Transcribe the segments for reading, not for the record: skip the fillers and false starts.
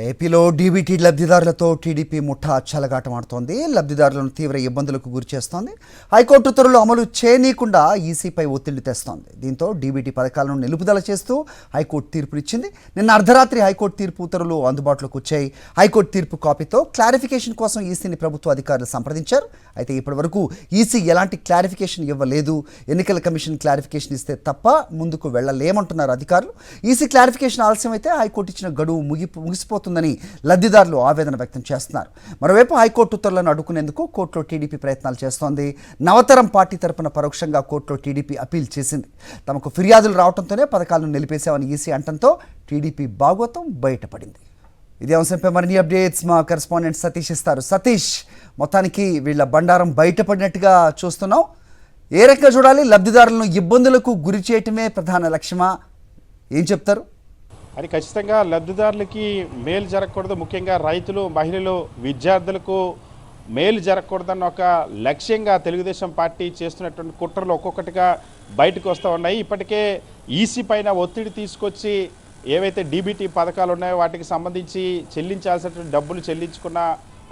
ఏపీలో DBT లబ్ధిదారులతో TDP ముఠా చెలగాటమాడుతోంది. లబ్ధిదారులను తీవ్ర ఇబ్బందులకు గురిచేస్తోంది. హైకోర్టు ఉత్తర్వులు అమలు చేయనీయకుండా ఈసీపై ఒత్తిడి తెస్తోంది. దీంతో డీబీటీ పథకాలను నిలుపుదల చేస్తూ హైకోర్టు తీర్పునిచ్చింది. నిన్న అర్ధరాత్రి హైకోర్టు తీర్పు ఉత్తర్వులు అందుబాటులోకి వచ్చాయి. హైకోర్టు తీర్పు కాపీతో క్లారిఫికేషన్ కోసం ఈసీని ప్రభుత్వ అధికారులు సంప్రదించారు. అయితే ఇప్పటి వరకు ఈసీ ఎలాంటి క్లారిఫికేషన్ ఇవ్వలేదు. ఎన్నికల కమిషన్ క్లారిఫికేషన్ ఇస్తే తప్ప ముందుకు వెళ్లలేమంటున్నారు అధికారులు. ఈసీ క్లారిఫికేషన్ ఆలస్యమైతే హైకోర్టు ఇచ్చిన గడువు ముగిసిపోతుందని లబ్ధిదారులు ఆవేదన వ్యక్తం చేస్తున్నారు. మరోవైపు హైకోర్టు ఉత్తర్వులను అడ్డుకునేందుకు కోర్టులో టీడీపీ ప్రయత్నాలు చేస్తోంది. నవతరం పార్టీ తరపున పరోక్షంగా కోర్టులో టీడీపీ అప్పీల్ చేసింది. తమకు ఫిర్యాదులు రావడంతోనే పథకాలను నిలిపేశామని ఈసీ అంటంతో టీడీపీ భాగవతం బయటపడింది. ఇదే అంశంపై మరిన్ని అప్డేట్స్ మా కరెస్పాండెంట్ సతీష్ ఇస్తారు. సతీష్, మొత్తానికి వీళ్ళ బండారం బయటపడినట్టుగా చూస్తున్నాం. ఏ రకంగా చూడాలి? లబ్ధిదారులను ఇబ్బందులకు గురి చేయటమే ప్రధాన లక్ష్యమా? ఏం చెప్తారు? అది ఖచ్చితంగా లబ్ధిదారులకి మేలు జరగకూడదు, ముఖ్యంగా రైతులు, మహిళలు, విద్యార్థులకు మేలు జరగకూడదన్న ఒక లక్ష్యంగా తెలుగుదేశం పార్టీ చేస్తున్నటువంటి కుట్రలు ఒక్కొక్కటిగా బయటకు వస్తూ ఉన్నాయి. ఇప్పటికే ఈసీ పైన ఒత్తిడి తీసుకొచ్చి ఏవైతే డీబీటీ పథకాలు ఉన్నాయో వాటికి సంబంధించి చెల్లించాల్సినటువంటి డబ్బులు చెల్లించుకున్న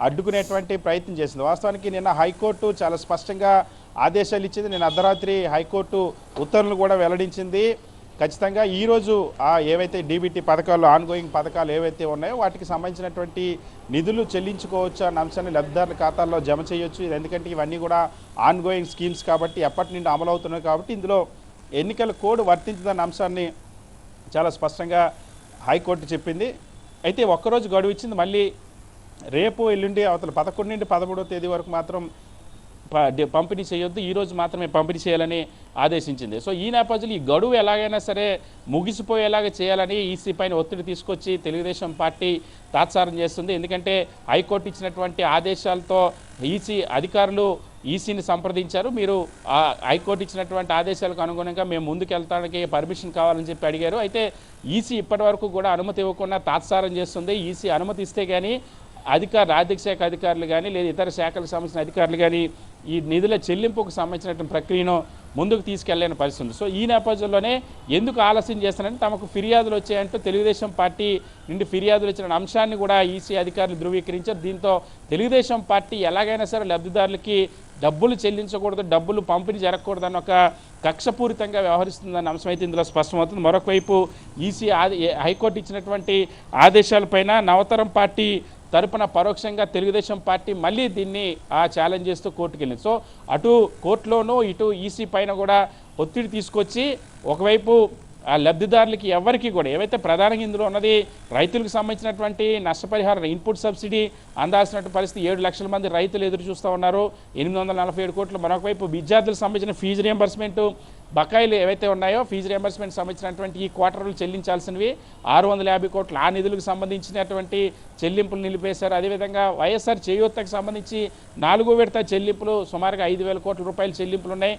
అడ్డుకునేటువంటి ప్రయత్నం చేసింది. వాస్తవానికి నిన్న హైకోర్టు చాలా స్పష్టంగా ఆదేశాలు ఇచ్చింది. నిన్న అర్ధరాత్రి హైకోర్టు ఉత్తర్వులు కూడా వెల్లడించింది. ఖచ్చితంగా ఈరోజు ఏవైతే డీబీటీ పథకాలు, ఆన్గోయింగ్ పథకాలు ఏవైతే ఉన్నాయో వాటికి సంబంధించినటువంటి నిధులు చెల్లించుకోవచ్చు అన్న అంశాన్ని లబ్ధిదారుల ఖాతాల్లో జమ చేయొచ్చు. ఎందుకంటే ఇవన్నీ కూడా ఆన్గోయింగ్ స్కీమ్స్ కాబట్టి, ఎప్పటి నుండి అమలవుతున్నాయి కాబట్టి ఇందులో ఎన్నికల కోడ్ వర్తించదన్న అంశాన్ని చాలా స్పష్టంగా హైకోర్టు చెప్పింది. అయితే ఒక్కరోజు గడువు ఇచ్చింది. మళ్ళీ రేపు ఎల్లుండి అవతల 11 నుండి 13వ తేదీ వరకు మాత్రం పంపిణీ చేయొద్దు, ఈరోజు మాత్రమే పంపిణీ చేయాలని ఆదేశించింది. సో ఈ నేపథ్యంలో ఈ గడువు ఎలాగైనా సరే ముగిసిపోయేలాగా చేయాలని ఈసీ పైన ఒత్తిడి తీసుకొచ్చి తెలుగుదేశం పార్టీ తాత్సారం చేస్తుంది. ఎందుకంటే హైకోర్టు ఇచ్చినటువంటి ఆదేశాలతో ఈసీ అధికారులు ఈసీని సంప్రదించారు. మీరు హైకోర్టు ఇచ్చినటువంటి ఆదేశాలకు అనుగుణంగా మేము ముందుకు వెళ్తానికి పర్మిషన్ కావాలని చెప్పి అడిగారు. అయితే ఈసీ ఇప్పటి వరకు కూడా అనుమతి ఇవ్వకుండా తాత్సారం చేస్తుంది. ఈసీ అనుమతి ఇస్తే కానీ ఆర్థిక శాఖ అధికారులు కానీ లేదా ఇతర శాఖలకు సంబంధించిన అధికారులు కానీ ఈ నిధుల చెల్లింపుకు సంబంధించినటువంటి ప్రక్రియను ముందుకు తీసుకెళ్లేని పరిస్థితి ఉంది. సో ఈ నేపథ్యంలోనే ఎందుకు ఆలస్యం చేస్తారని తమకు ఫిర్యాదులు వచ్చాయంటూ తెలుగుదేశం పార్టీ నుండి ఫిర్యాదులు వచ్చిన అంశాన్ని కూడా ఈసీ అధికారులు ధృవీకరించారు. దీంతో తెలుగుదేశం పార్టీ ఎలాగైనా సరే లబ్ధిదారులకి డబ్బులు చెల్లించకూడదు, డబ్బులు పంపిణీ జరగకూడదన్న ఒక కక్షపూరితంగా వ్యవహరిస్తుందన్న అంశం అయితే ఇందులో స్పష్టమవుతుంది. మరొక వైపు ఈసీ హైకోర్టు ఇచ్చినటువంటి ఆదేశాలపైన నవతరం పార్టీ తరపున పరోక్షంగా తెలుగుదేశం పార్టీ మళ్ళీ దీన్ని ఛాలెంజ్ చేస్తూ కోర్టుకు వెళ్ళింది. సో అటు కోర్టులోనూ ఇటు ఈసీ పైన కూడా ఒత్తిడి తీసుకొచ్చి ఒకవైపు లబ్ధిదారులకి ఎవరికి కూడా ఏవైతే ప్రధానంగా ఇందులో ఉన్నది రైతులకు సంబంధించినటువంటి నష్టపరిహారం, ఇన్పుట్ సబ్సిడీ అందాల్సినటువంటి పరిస్థితి 7 లక్షల మంది రైతులు ఎదురు చూస్తూ ఉన్నారు. 847 కోట్లు. మరొకవైపు విద్యార్థులకు సంబంధించిన ఫీజు రియంబర్స్మెంట్ బకాయిలు ఏవైతే ఉన్నాయో ఫీజు రియంబర్స్మెంట్ సంబంధించినటువంటి ఈ క్వార్టర్లు చెల్లించాల్సినవి 650 కోట్లు, ఆ నిధులకు సంబంధించినటువంటి చెల్లింపులు నిలిపేశారు. అదేవిధంగా వైఎస్ఆర్ చేయూతకు సంబంధించి 4వ విడత చెల్లింపులు సుమారుగా 5,000 కోట్ల రూపాయల చెల్లింపులు ఉన్నాయి.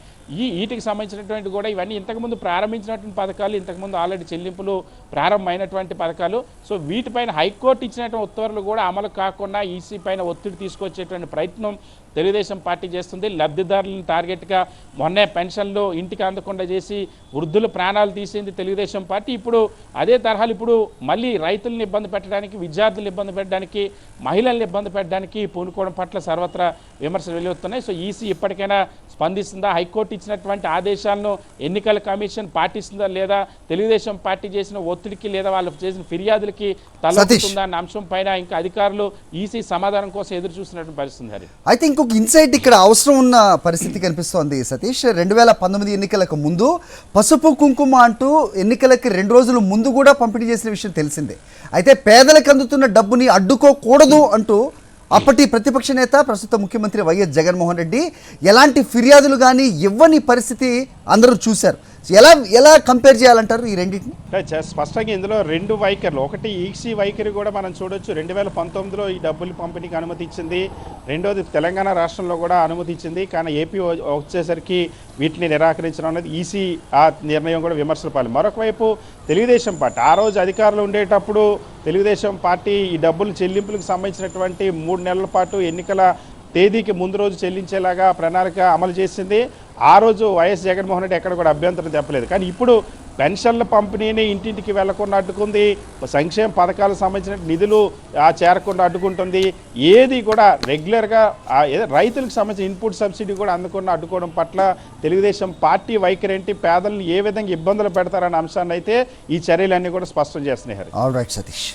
వీటికి సంబంధించినటువంటి కూడా ఇవన్నీ ఇంతకుముందు ప్రారంభించినటువంటి పథకాలు, ఇంతకుముందు ఆల్రెడీ చెల్లింపులు ప్రారంభమైనటువంటి పథకాలు. సో వీటిపైన హైకోర్టు ఇచ్చినటువంటి ఉత్తర్వులు కూడా అమలు కాకుండా ఈసీ పైన ఒత్తిడి తీసుకొచ్చేటువంటి ప్రయత్నం తెలుగుదేశం పార్టీ చేస్తుంది. లబ్ధిదారులను టార్గెట్గా మొన్నే పెన్షన్లు ఇంటికి అందకుండా చేసి వృద్ధుల ప్రాణాలు తీసింది తెలుగుదేశం పార్టీ. ఇప్పుడు అదే తరహాలు ఇప్పుడు మళ్ళీ రైతులను ఇబ్బంది పెట్టడానికి, విద్యార్థులను ఇబ్బంది పెట్టడానికి, మహిళలను ఇబ్బంది పెట్టడానికి పూనుకోవడం పట్ల సర్వత్రా విమర్శలు వెలువడుతున్నాయి. సో ఈసీ ఇప్పటికైనా స్పందిస్తుందా? హైకోర్టు ఇచ్చినటువంటి ఆదేశాలను ఎన్నికల కమిషన్ పాటిస్తుందా లేదా? తెలుగుదేశం పార్టీ చేసిన ఒత్తిడికి లేదా వాళ్ళు చేసిన ఫిర్యాదులకి తలెత్తుతుందా అన్న అంశం పైన ఇంకా అధికారులు ఈసీ సమాధానం కోసం ఎదురు చూస్తున్నటువంటి పరిస్థితి. అయితే ఇంకొక ఇన్సైట్ ఇక్కడ అవసరం ఉన్న పరిస్థితి కనిపిస్తోంది సతీష్. 2019 ఎన్నికలకు ముందు పసుపు కుంకుమ అంటూ ఎన్నికలకి 2 రోజుల ముందు కూడా పంపిణీ చేసిన విషయం తెలిసిందే. అయితే పేదలకు అందుతున్న డబ్బుని అడ్డుకోకూడదు అంటూ అప్పటి ప్రతిపక్ష నేత ప్రస్తుత ముఖ్యమంత్రి వైఎస్ జగన్మోహన్ రెడ్డి ఎలాంటి ఫిర్యాదులు కానీ ఇవ్వని పరిస్థితి అందరూ చూశారు. ఎలా కంపేర్ చేయాలంటారు ఈ రెండింటిని? స్పష్టంగా ఇందులో 2 వైఖరులు. ఒకటి ఈసీ వైఖరి కూడా మనం చూడొచ్చు. 2019లో ఈ డబ్బులు పంపిణీకి అనుమతి ఇచ్చింది. రెండోది తెలంగాణ రాష్ట్రంలో కూడా అనుమతి ఇచ్చింది. కానీ ఏపీ వచ్చేసరికి వీటిని నిరాకరించడం అనేది ఈసీ ఆ నిర్ణయం కూడా విమర్శల పాలు. మరొక వైపు తెలుగుదేశం పార్టీ ఆ రోజు అధికారంలో ఉండేటప్పుడు తెలుగుదేశం పార్టీ ఈ డబ్బులు చెల్లింపులకు సంబంధించినటువంటి 3 నెలల పాటు ఎన్నికల తేదీకి ముందు రోజు చెల్లించేలాగా ప్రణాళిక అమలు చేసింది. ఆ రోజు వైఎస్ జగన్మోహన్ రెడ్డి ఎక్కడ కూడా అభ్యంతరం చెప్పలేదు. కానీ ఇప్పుడు పెన్షన్ల పంపిణీని ఇంటింటికి వెళ్లకుండా అడ్డుకుంది, సంక్షేమ పథకాలకు సంబంధించిన నిధులు చేరకుండా అడ్డుకుంటుంది, ఏది కూడా రెగ్యులర్గా రైతులకు సంబంధించిన ఇన్పుట్ సబ్సిడీ కూడా అందకుండా అడ్డుకోవడం పట్ల తెలుగుదేశం పార్టీ వైఖరి ఏంటి, పేదలను ఏ విధంగా ఇబ్బందులు పెడతారనే అంశాన్ని అయితే ఈ చర్యలన్నీ కూడా స్పష్టం చేస్తున్నాయి. All right Satish.